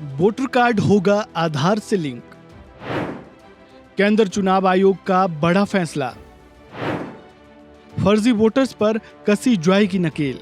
Voter card होगा आधार से link. केंद्र चुनाव आयोग का बड़ा फैसला। फर्जी वोटर्स पर कसी जाएगी नकेल।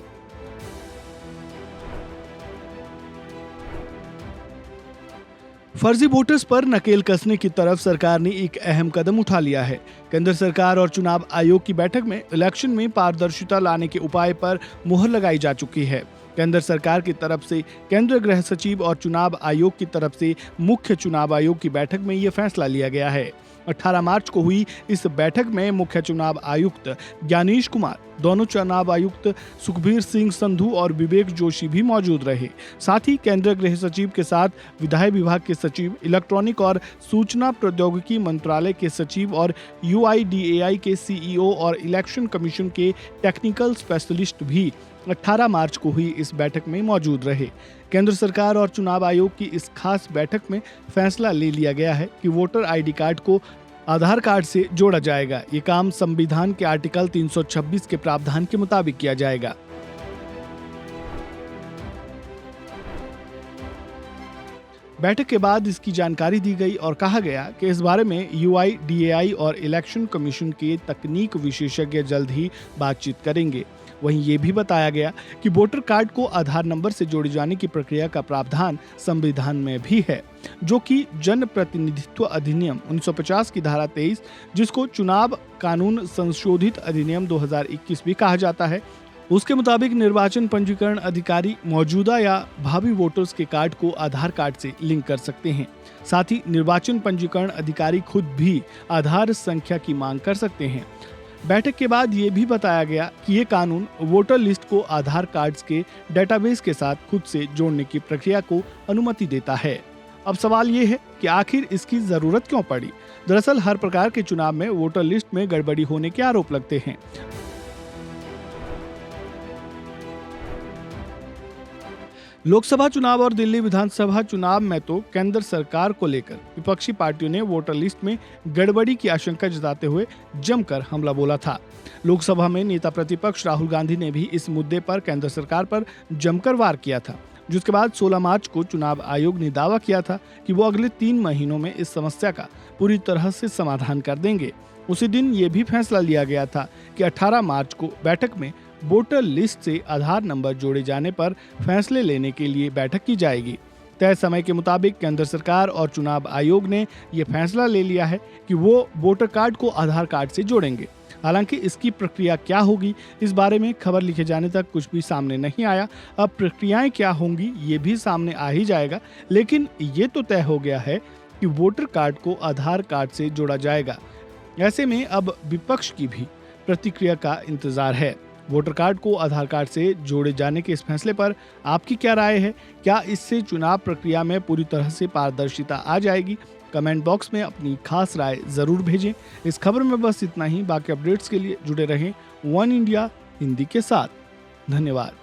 फर्जी वोटर्स पर नकेल कसने की तरफ सरकार ने एक अहम कदम उठा लिया है। केंद्र सरकार और चुनाव आयोग की बैठक में इलेक्शन में पारदर्शिता लाने के उपाय पर मुहर लगाई जा चुकी है। केंद्र सरकार की तरफ से केंद्रीय गृह सचिव और चुनाव आयोग की तरफ से मुख्य चुनाव आयोग की बैठक में यह फैसला लिया गया है। 18 मार्च को हुई इस बैठक में मुख्य चुनाव आयुक्त ज्ञानेश कुमार, दोनों चुनाव आयुक्त सुखबीर सिंह संधू और विवेक जोशी भी मौजूद रहे। साथ ही केंद्रीय गृह सचिव के साथ विधायी विभाग के सचिव, इलेक्ट्रॉनिक और सूचना प्रौद्योगिकी मंत्रालय के सचिव और UIDAI के CEO और इलेक्शन कमीशन के टेक्निकल स्पेशलिस्ट भी 18 मार्च को हुई इस बैठक में मौजूद रहे। केंद्र सरकार और चुनाव आयोग की इस खास बैठक में फैसला ले लिया गया है कि वोटर ID कार्ड को आधार कार्ड से जोड़ा जाएगा। ये काम संविधान के आर्टिकल 326 के प्रावधान के मुताबिक किया जाएगा। बैठक के बाद इसकी जानकारी दी गई और कहा गया कि इस बारे में UIDAI और इलेक्शन कमीशन के तकनीक विशेषज्ञ जल्द ही बातचीत करेंगे। वहीं ये भी बताया गया कि वोटर कार्ड को आधार नंबर से जोड़े जाने की प्रक्रिया का प्रावधान संविधान में भी है, जो कि जन प्रतिनिधित्व अधिनियम 1950 की धारा 23, जिसको चुनाव कानून संशोधित अधिनियम 2021 भी कहा जाता है, उसके मुताबिक निर्वाचन पंजीकरण अधिकारी मौजूदा या भावी वोटर्स के कार्ड को आधार कार्ड से लिंक कर सकते हैं। साथ ही निर्वाचन पंजीकरण अधिकारी खुद भी आधार संख्या की मांग कर सकते हैं। बैठक के बाद ये भी बताया गया कि ये कानून वोटर लिस्ट को आधार कार्ड्स के डेटाबेस के साथ खुद से जोड़ने की प्रक्रिया को अनुमति देता है। अब सवाल ये है कि आखिर इसकी जरूरत क्यों पड़ी? दरअसल हर प्रकार के चुनाव में वोटर लिस्ट में गड़बड़ी होने के आरोप लगते हैं। लोकसभा चुनाव और दिल्ली विधानसभा चुनाव में तो केंद्र सरकार को लेकर विपक्षी पार्टियों ने वोटर लिस्ट में गड़बड़ी की आशंका जताते हुए जमकर हमला बोला था। लोकसभा में नेता प्रतिपक्ष राहुल गांधी ने भी इस मुद्दे पर केंद्र सरकार पर जमकर वार किया था, जिसके बाद 16 मार्च को चुनाव आयोग ने दावा किया था कि वो अगले 3 महीनों में इस समस्या का पूरी तरह से समाधान कर देंगे। उसी दिन ये भी फैसला लिया गया था कि 18 मार्च को बैठक में वोटर लिस्ट से आधार नंबर जोड़े जाने पर फैसले लेने के लिए बैठक की जाएगी। तय समय के मुताबिक केंद्र सरकार और चुनाव आयोग ने यह फैसला ले लिया है कि वो वोटर कार्ड को आधार कार्ड से जोड़ेंगे। हालांकि इसकी प्रक्रिया क्या होगी, इस बारे में खबर लिखे जाने तक कुछ भी सामने नहीं आया। अब प्रक्रियाएं क्या होंगी ये भी सामने आ ही जाएगा, लेकिन ये तो तय हो गया है कि वोटर कार्ड को आधार कार्ड से जोड़ा जाएगा। ऐसे में अब विपक्ष की भी प्रतिक्रिया का इंतजार है। वोटर कार्ड को आधार कार्ड से जोड़े जाने के इस फैसले पर आपकी क्या राय है? क्या इससे चुनाव प्रक्रिया में पूरी तरह से पारदर्शिता आ जाएगी? कमेंट बॉक्स में अपनी खास राय जरूर भेजें। इस खबर में बस इतना ही। बाकी अपडेट्स के लिए जुड़े रहें वन इंडिया हिंदी के साथ। धन्यवाद।